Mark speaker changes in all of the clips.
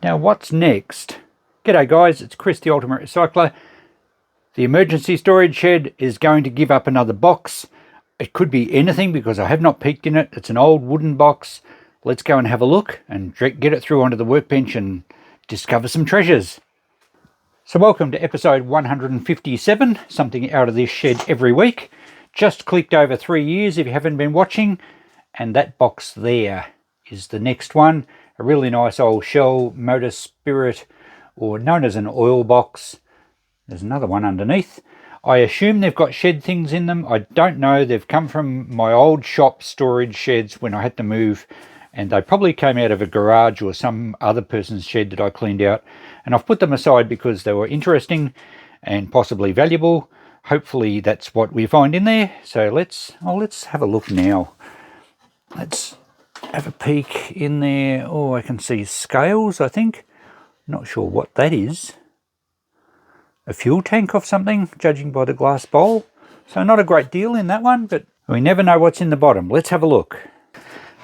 Speaker 1: Now what's next? G'day guys, it's Chris the Ultimate Recycler. The emergency storage shed is going to give up another box. It could be anything because I have not peeked in it. It's an old wooden box. Let's go and have a look and get it through onto the workbench and discover some treasures. So welcome to episode 157, something out of this shed every week. Just clicked over 3 years if you haven't been watching. And that box there is the next one. A really nice old Shell Motor Spirit, or known as an oil box. There's another one underneath. I assume they've got shed things in them. I don't know. They've come from my old shop storage sheds when I had to move, and they probably came out of a garage or some other person's shed that I cleaned out. And I've put them aside because they were interesting and possibly valuable. Hopefully that's what we find in there. So let's have a look now. Let's have a peek in there. Oh, I can see scales, I think. Not sure what that is. A fuel tank of something, judging by the glass bowl. So not a great deal in that one, but we never know what's in the bottom. Let's have a look.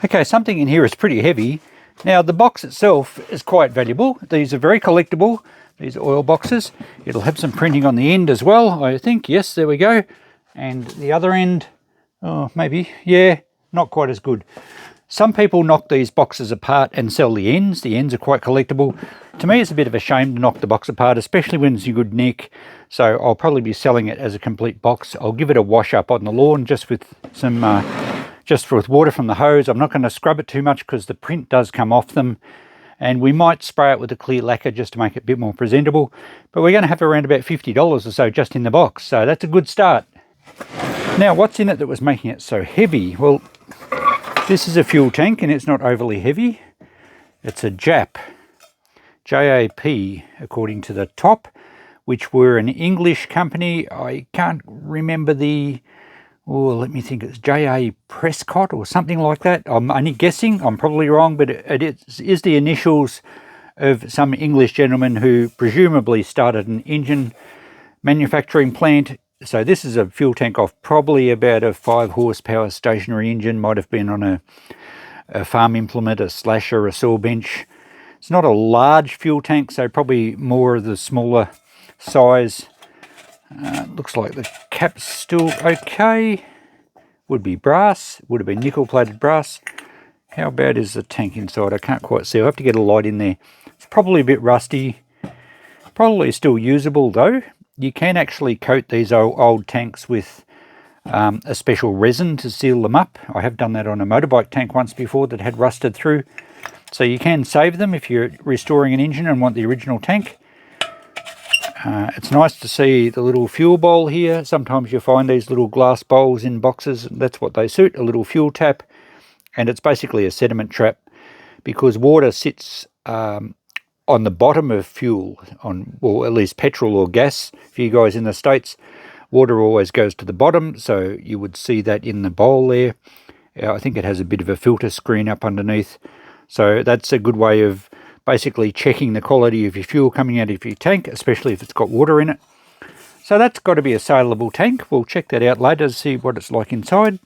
Speaker 1: Okay, something in here is pretty heavy. Now, the box itself is quite valuable. These are very collectible, these oil boxes. It'll have some printing on the end as well, I think. Yes, there we go. And the other end, oh, maybe, yeah, not quite as good. Some people knock these boxes apart and sell the ends. The ends are quite collectible. To me, it's a bit of a shame to knock the box apart, especially when it's in good nick. So I'll probably be selling it as a complete box. I'll give it a wash up on the lawn just with some, with water from the hose. I'm not going to scrub it too much because the print does come off them. And we might spray it with a clear lacquer just to make it a bit more presentable. But we're going to have around about $50 or so just in the box. So that's a good start. Now, what's in it that was making it so heavy? Well, this is a fuel tank and it's not overly heavy. It's a JAP, J-A-P, according to the top, which were an English company. I can't remember let me think, it's J.A. Prescott or something like that. I'm only guessing, I'm probably wrong, but it is the initials of some English gentleman who presumably started an engine manufacturing plant. So this is a fuel tank of probably about a 5 horsepower stationary engine, might have been on a farm implement, a slasher, a saw bench. It's not a large fuel tank, so probably more of the smaller size. Looks like the cap's still okay. Would be brass, would have been nickel plated brass. How bad is the tank inside? I can't quite see. I'll have to get a light in there. It's probably a bit rusty. Probably still usable though. You can actually coat these old tanks with a special resin to seal them up. I have done that on a motorbike tank once before that had rusted through. So you can save them if you're restoring an engine and want the original tank. It's nice to see the little fuel bowl here. Sometimes you find these little glass bowls in boxes. That's what they suit, a little fuel tap. And it's basically a sediment trap because water sits on the bottom of fuel, or at least petrol or gas. For you guys in the States, water always goes to the bottom, so you would see that in the bowl there. I think it has a bit of a filter screen up underneath. So that's a good way of basically checking the quality of your fuel coming out of your tank, especially if it's got water in it. So that's got to be a saleable tank. We'll check that out later to see what it's like inside.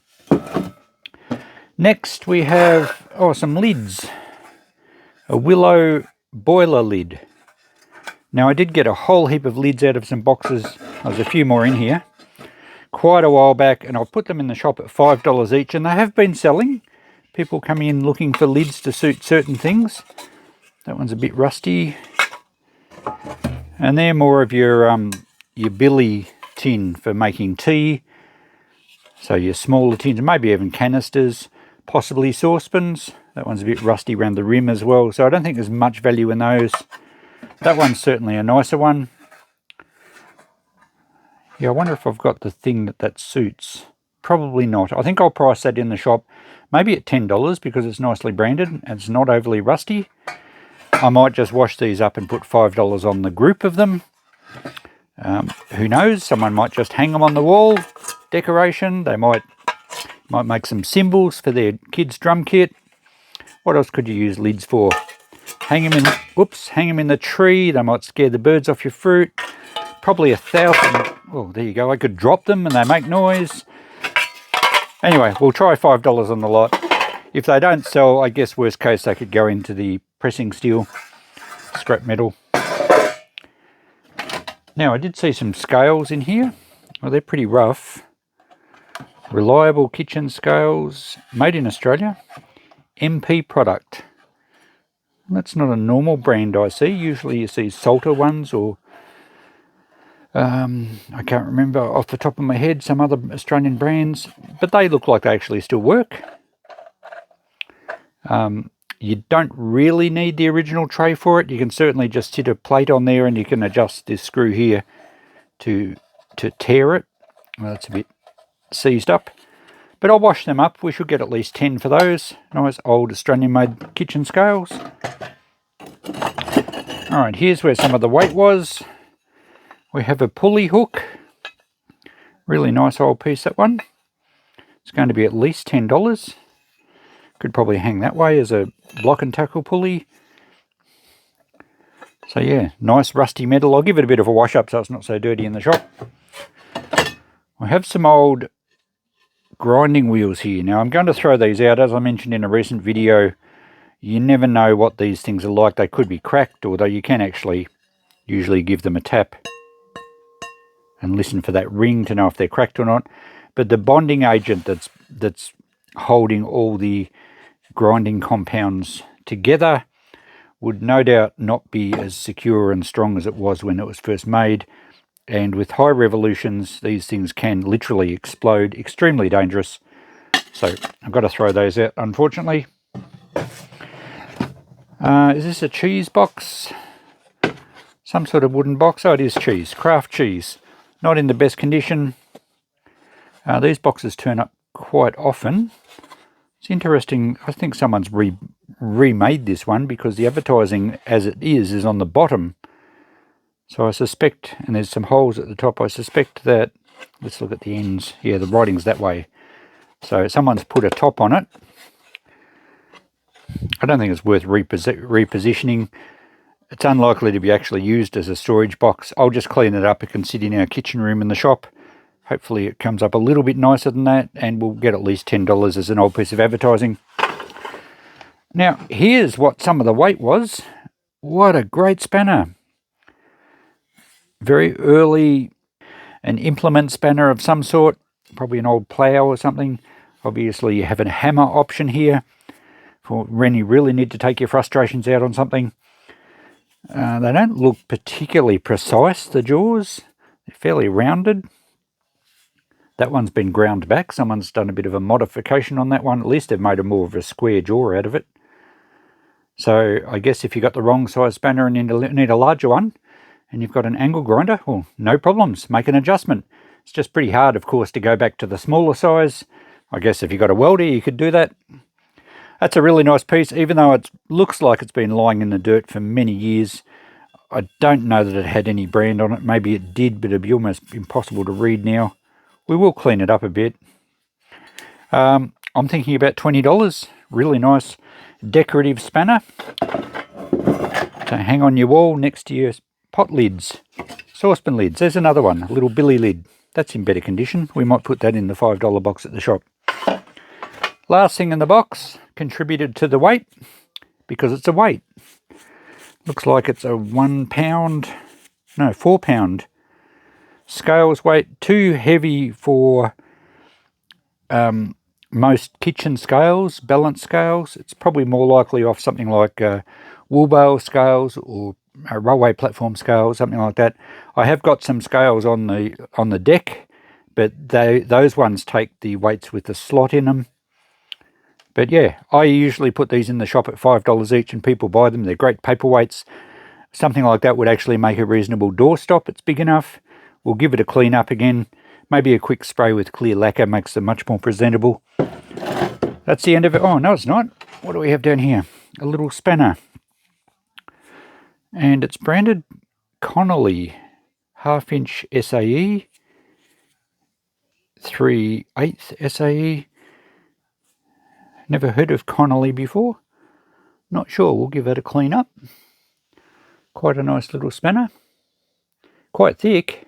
Speaker 1: Next we have some lids. A willow boiler lid. Now I did get a whole heap of lids out of some boxes. There's a few more in here quite a while back, and I'll put them in the shop at $5 each, and they have been selling. People come in looking for lids to suit certain things. That one's a bit rusty, and they're more of your billy tin for making tea. So your smaller tins, maybe even canisters, possibly saucepans. That one's a bit rusty around the rim as well, so I don't think there's much value in those. That one's certainly a nicer one. Yeah, I wonder if I've got the thing that suits. Probably not. I think I'll price that in the shop, maybe at $10 because it's nicely branded and it's not overly rusty. I might just wash these up and put $5 on the group of them. Who knows? Someone might just hang them on the wall, decoration. They might make some symbols for their kids' drum kit. What else could you use lids for? Hang them in the tree. They might scare the birds off your fruit. Probably 1,000. Oh, there you go. I could drop them and they make noise. Anyway, we'll try $5 on the lot. If they don't sell, I guess worst case they could go into the pressing steel. scrap metal. Now I did see some scales in here. Well, they're pretty rough. Reliable kitchen scales, made in Australia. MP product. That's not a normal brand I see. Usually you see Salter ones, or I can't remember off the top of my head some other Australian brands, but they look like they actually still work. You don't really need the original tray for it. You can certainly just sit a plate on there and you can adjust this screw here to tear it. Well, that's a bit seized up. But I'll wash them up. We should get at least 10 for those. Nice old Australian-made kitchen scales. Alright, here's where some of the weight was. We have a pulley hook. Really nice old piece, that one. It's going to be at least $10. Could probably hang that way as a block and tackle pulley. So yeah, nice rusty metal. I'll give it a bit of a wash up so it's not so dirty in the shop. I have some old grinding wheels here. Now I'm going to throw these out. As I mentioned in a recent video, you never know what these things are like. They could be cracked, although you can actually usually give them a tap and listen for that ring to know if they're cracked or not. But the bonding agent that's holding all the grinding compounds together would no doubt not be as secure and strong as it was when it was first made. And with high revolutions, these things can literally explode. Extremely dangerous. So I've got to throw those out, unfortunately. Is this a cheese box? Some sort of wooden box? Oh, it is cheese. Kraft cheese. Not in the best condition. These boxes turn up quite often. It's interesting. I think someone's remade this one because the advertising as it is on the bottom. So I suspect, and there's some holes at the top, I suspect that, let's look at the ends. Yeah, the writing's that way. So someone's put a top on it. I don't think it's worth repositioning. It's unlikely to be actually used as a storage box. I'll just clean it up. It can sit in our kitchen room in the shop. Hopefully it comes up a little bit nicer than that, and we'll get at least $10 as an old piece of advertising. Now, here's what some of the weight was. What a great spanner. Very early, an implement spanner of some sort, probably an old plough or something. Obviously you have a hammer option here for when you really need to take your frustrations out on something. They don't look particularly precise, the jaws. They're fairly rounded. That one's been ground back. Someone's done a bit of a modification on that one. At least they've made a more of a square jaw out of it. So I guess if you've got the wrong size spanner and need a larger one, and you've got an angle grinder, well, no problems. Make an adjustment. It's just pretty hard, of course, to go back to the smaller size. I guess if you've got a welder, you could do that. That's a really nice piece, even though it looks like it's been lying in the dirt for many years. I don't know that it had any brand on it. Maybe it did, but it'd be almost impossible to read now. We will clean it up a bit. I'm thinking about $20. Really nice decorative spanner to hang on your wall next to your pot lids, saucepan lids. There's another one, a little billy lid. That's in better condition. We might put that in the $5 box at the shop. Last thing in the box, contributed to the weight because it's a weight. Looks like it's a 4 pound scales weight. Too heavy for most kitchen scales, balance scales. It's probably more likely off something like wool bale scales or railway platform scales, something like that. I have got some scales on the deck, but those ones take the weights with the slot in them. But yeah, I usually put these in the shop at $5 each and people buy them. They're great paperweights. Something like that would actually make a reasonable doorstop. It's big enough. We'll give it a clean up again. Maybe a quick spray with clear lacquer makes them much more presentable. That's the end of it. Oh, no, it's not. What do we have down here? A little spanner. And it's branded Connolly, 1/2 inch SAE, 3/8 SAE. Never heard of Connolly before. Not sure. We'll give it a clean up. Quite a nice little spanner. Quite thick.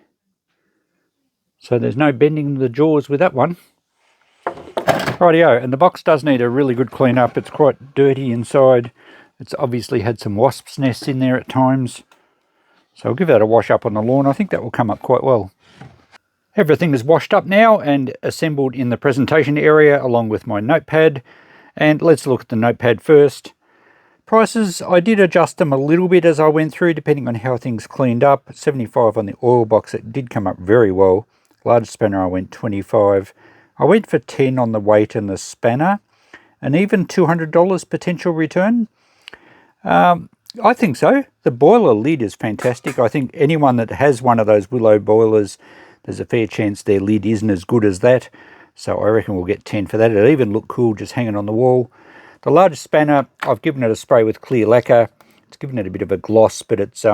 Speaker 1: So there's no bending the jaws with that one. Rightio, and the box does need a really good clean up. It's quite dirty inside. It's obviously had some wasps' nests in there at times. So I'll give that a wash up on the lawn. I think that will come up quite well. Everything is washed up now and assembled in the presentation area along with my notepad. And let's look at the notepad first. Prices, I did adjust them a little bit as I went through, depending on how things cleaned up. 75 on the oil box, it did come up very well. Large spanner, I went 25. I went for 10 on the weight and the spanner, and even $200 potential return. I think so. The boiler lid is fantastic. I think anyone that has one of those willow boilers, there's a fair chance their lid isn't as good as that. So I reckon we'll get 10 for that. It'll even look cool just hanging on the wall. The large spanner, I've given it a spray with clear lacquer. It's given it a bit of a gloss, but it's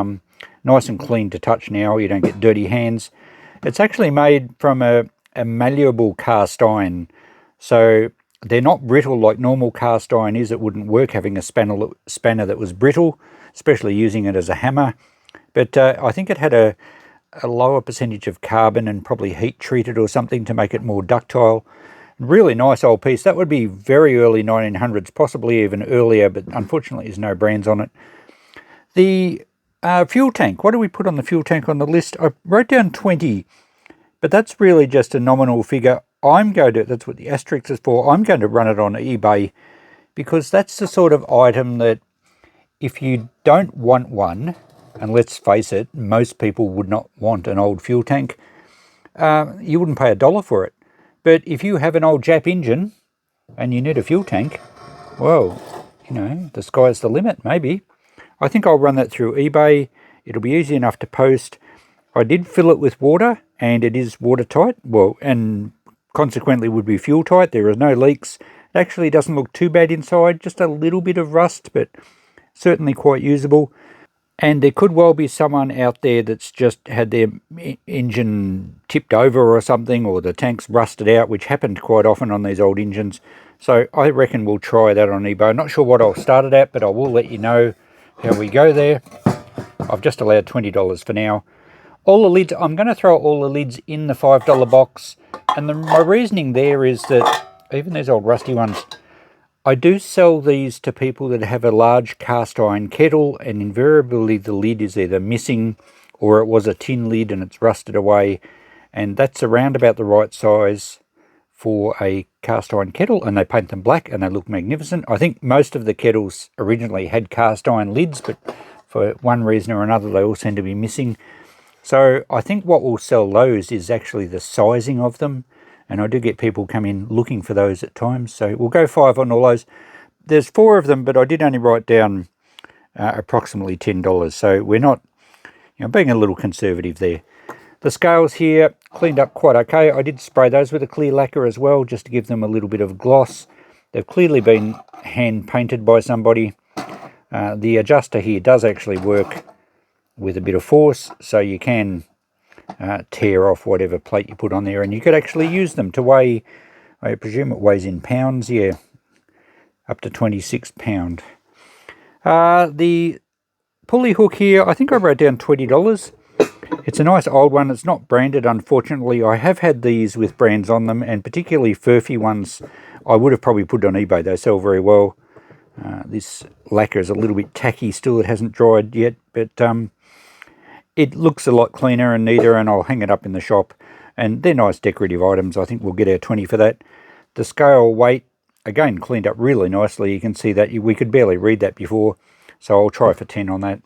Speaker 1: nice and clean to touch now. You don't get dirty hands. It's actually made from a malleable cast iron. So they're not brittle like normal cast iron is. It wouldn't work having a spanner that was brittle, especially using it as a hammer. But I think it had a lower percentage of carbon and probably heat treated or something to make it more ductile. Really nice old piece. That would be very early 1900s, possibly even earlier, but unfortunately there's no brands on it. The fuel tank. What do we put on the fuel tank on the list? I wrote down 20, but that's really just a nominal figure. That's what the asterisk is for. I'm going to run it on eBay because that's the sort of item that if you don't want one, and let's face it, most people would not want an old fuel tank, you wouldn't pay $1 for it. But if you have an old Jap engine and you need a fuel tank, well, you know, the sky's the limit, maybe. I think I'll run that through eBay. It'll be easy enough to post. I did fill it with water, and it is watertight. Well, and consequently would be fuel tight. There are no leaks. It actually doesn't look too bad inside, just a little bit of rust, but certainly quite usable. And there could well be someone out there that's just had their engine tipped over or something, or the tank's rusted out, which happened quite often on these old engines. So I reckon we'll try that on eBay. I'm not sure what I'll start it at, but I will let you know how we go there. I've just allowed $20 for now. All the lids, I'm going to throw all the lids in the $5 box. And my reasoning there is that, even these old rusty ones, I do sell these to people that have a large cast iron kettle, and invariably the lid is either missing or it was a tin lid and it's rusted away, and that's around about the right size for a cast iron kettle, and they paint them black and they look magnificent. I think most of the kettles originally had cast iron lids, but for one reason or another they all seem to be missing. So I think what will sell those is actually the sizing of them. And I do get people come in looking for those at times. So we'll go 5 on all those. There's 4 of them, but I did only write down approximately $10. So we're not, being a little conservative there. The scales here cleaned up quite okay. I did spray those with a clear lacquer as well, just to give them a little bit of gloss. They've clearly been hand painted by somebody. The adjuster here does actually work with a bit of force, so you can tear off whatever plate you put on there, and you could actually use them to weigh, I presume it weighs in pounds, yeah, up to 26 pound. The pulley hook here, I think I wrote down $20. It's a nice old one. It's not branded, unfortunately. I have had these with brands on them, and particularly furphy ones I would have probably put on eBay. They sell very well. This lacquer is a little bit tacky still. It hasn't dried yet, but it looks a lot cleaner and neater, and I'll hang it up in the shop. And they're nice decorative items. I think we'll get our 20 for that. The scale weight, again, cleaned up really nicely. You can see that we could barely read that before, so I'll try for 10 on that.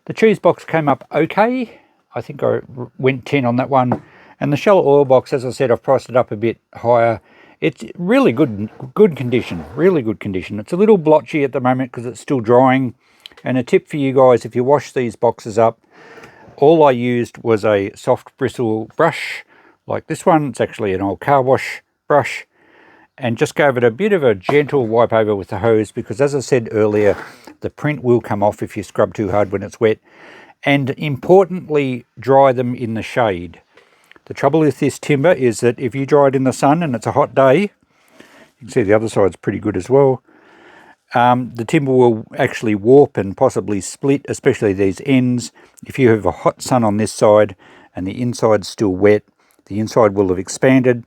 Speaker 1: The cheese box came up okay. I think I went 10 on that one. And the shallow oil box, as I said, I've priced it up a bit higher. It's really good condition, really good condition. It's a little blotchy at the moment because it's still drying. And a tip for you guys, if you wash these boxes up, all I used was a soft bristle brush like this one. It's actually an old car wash brush, and just gave it a bit of a gentle wipe over with the hose, because as I said earlier, the print will come off if you scrub too hard when it's wet. And importantly, dry them in the shade. The trouble with this timber is that if you dry it in the sun and it's a hot day, you can see the other side's pretty good as well, the timber will actually warp and possibly split, especially these ends. If you have a hot sun on this side and the inside's still wet, the inside will have expanded,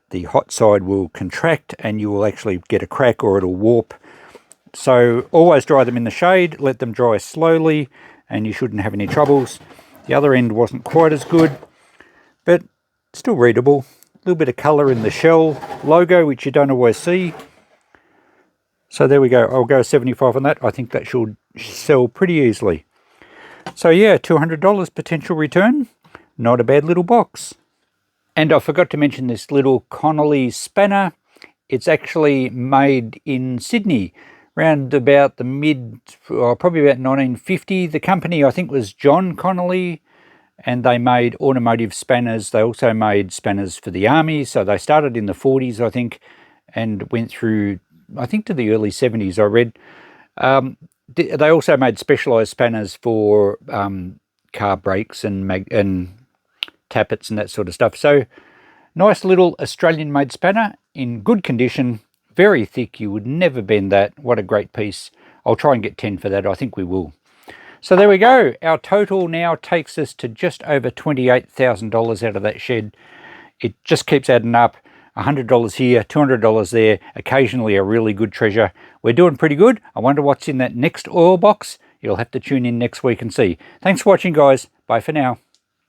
Speaker 1: the hot side will contract, and you will actually get a crack or it'll warp. So always dry them in the shade, let them dry slowly, and you shouldn't have any troubles. The other end wasn't quite as good, but still readable. A little bit of colour in the shell logo, which you don't always see. So there we go. I'll go 75 on that. I think that should sell pretty easily. So yeah, $200 potential return. Not a bad little box. And I forgot to mention this little Connolly spanner. It's actually made in Sydney, around about the probably about 1950. The company, I think, was John Connolly, and they made automotive spanners. They also made spanners for the army. So they started in the 40s, I think, and went through, I think, to the early 70s, I read. They also made specialised spanners for car brakes and tappets and that sort of stuff. So nice little Australian-made spanner in good condition, very thick. You would never bend that. What a great piece. I'll try and get 10 for that. I think we will. So there we go. Our total now takes us to just over $28,000 out of that shed. It just keeps adding up. $100 here, $200 there, occasionally a really good treasure. We're doing pretty good. I wonder what's in that next oil box. You'll have to tune in next week and see. Thanks for watching, guys. Bye for now.